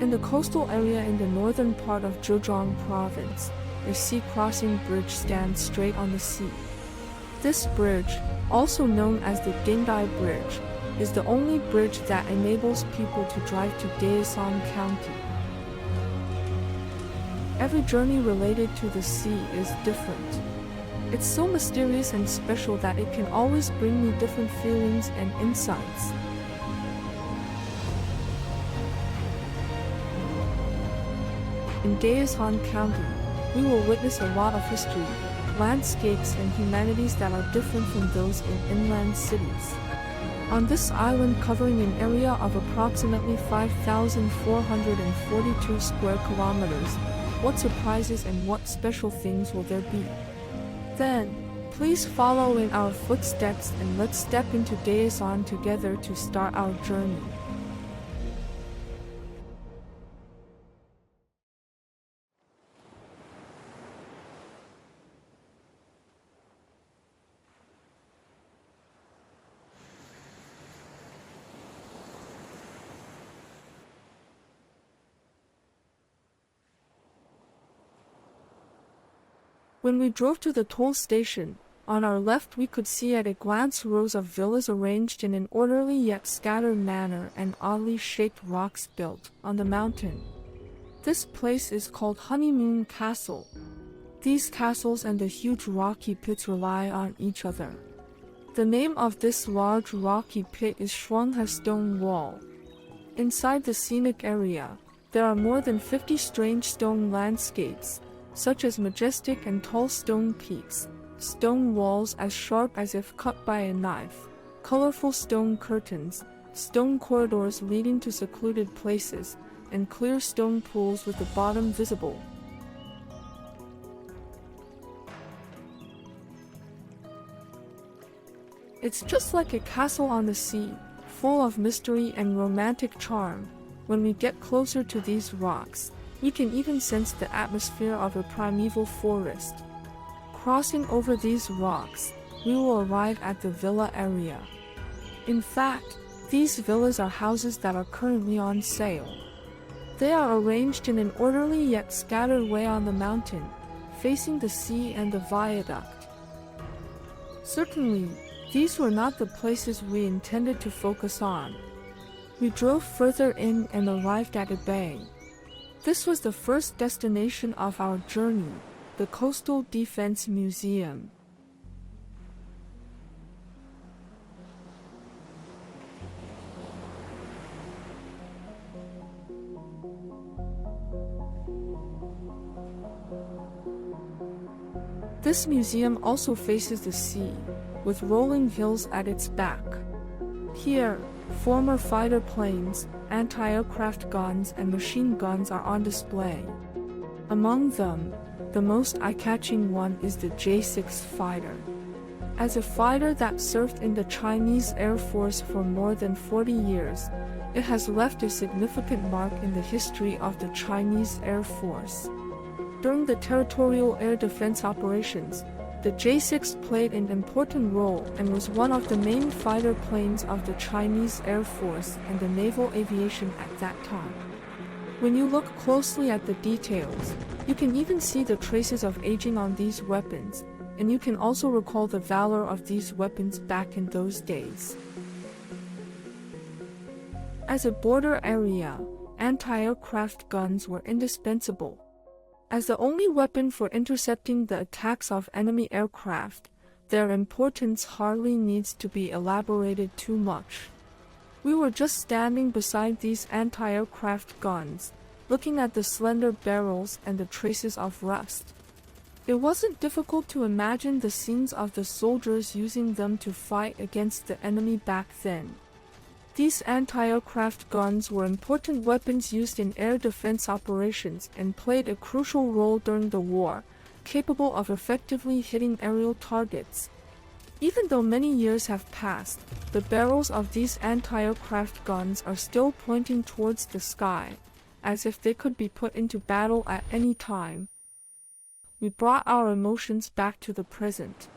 In the coastal area in the northern part of Zhejiang province, a sea-crossing bridge stands straight on the sea. This bridge, also known as the Dingdai Bridge, is the only bridge that enables people to drive to Daesan County. Every journey related to the sea is different. It's so mysterious and special that it can always bring me different feelings and insights. In Daesan County, we will witness a lot of history, landscapes and humanities that are different from those in inland cities. On this island covering an area of approximately 5,442 square kilometers, what surprises and what special things will there be? Then, please follow in our footsteps and let's step into Daesan together to start our journey. When we drove to the toll station, on our left we could see at a glance rows of villas arranged in an orderly yet scattered manner and oddly shaped rocks built on the mountain. This place is called Honeymoon Castle. These castles and the huge rocky pits rely on each other. The name of this large rocky pit is Shuanghe Stone Wall. Inside the scenic area, there are more than 50 strange stone landscapes, such as majestic and tall stone peaks, stone walls as sharp as if cut by a knife, colorful stone curtains, stone corridors leading to secluded places, and clear stone pools with the bottom visible. It's just like a castle on the sea, full of mystery and romantic charm. When we get closer to these rocks, we can even sense the atmosphere of a primeval forest. Crossing over these rocks, we will arrive at the villa area. In fact, these villas are houses that are currently on sale. They are arranged in an orderly yet scattered way on the mountain, facing the sea and the viaduct. Certainly, these were not the places we intended to focus on. We drove further in and arrived at a bay. This was the first destination of our journey, the Coastal Defense Museum. This museum also faces the sea, with rolling hills at its back. Here, former fighter planes, anti-aircraft guns and machine guns are on display. Among them, the most eye-catching one is the J-6 fighter. As a fighter that served in the Chinese Air Force for more than 40 years, it has left a significant mark in the history of the Chinese Air Force. During the territorial air defense operations, the J-6 played an important role and was one of the main fighter planes of the Chinese Air Force and the naval aviation at that time. When you look closely at the details, you can even see the traces of aging on these weapons, and you can also recall the valor of these weapons back in those days. As a border area, anti-aircraft guns were indispensable. As the only weapon for intercepting the attacks of enemy aircraft, their importance hardly needs to be elaborated too much. We were just standing beside these anti-aircraft guns, looking at the slender barrels and the traces of rust. It wasn't difficult to imagine the scenes of the soldiers using them to fight against the enemy back then. These anti-aircraft guns were important weapons used in air defense operations and played a crucial role during the war, capable of effectively hitting aerial targets. Even though many years have passed, the barrels of these anti-aircraft guns are still pointing towards the sky, as if they could be put into battle at any time. We brought our emotions back to the present.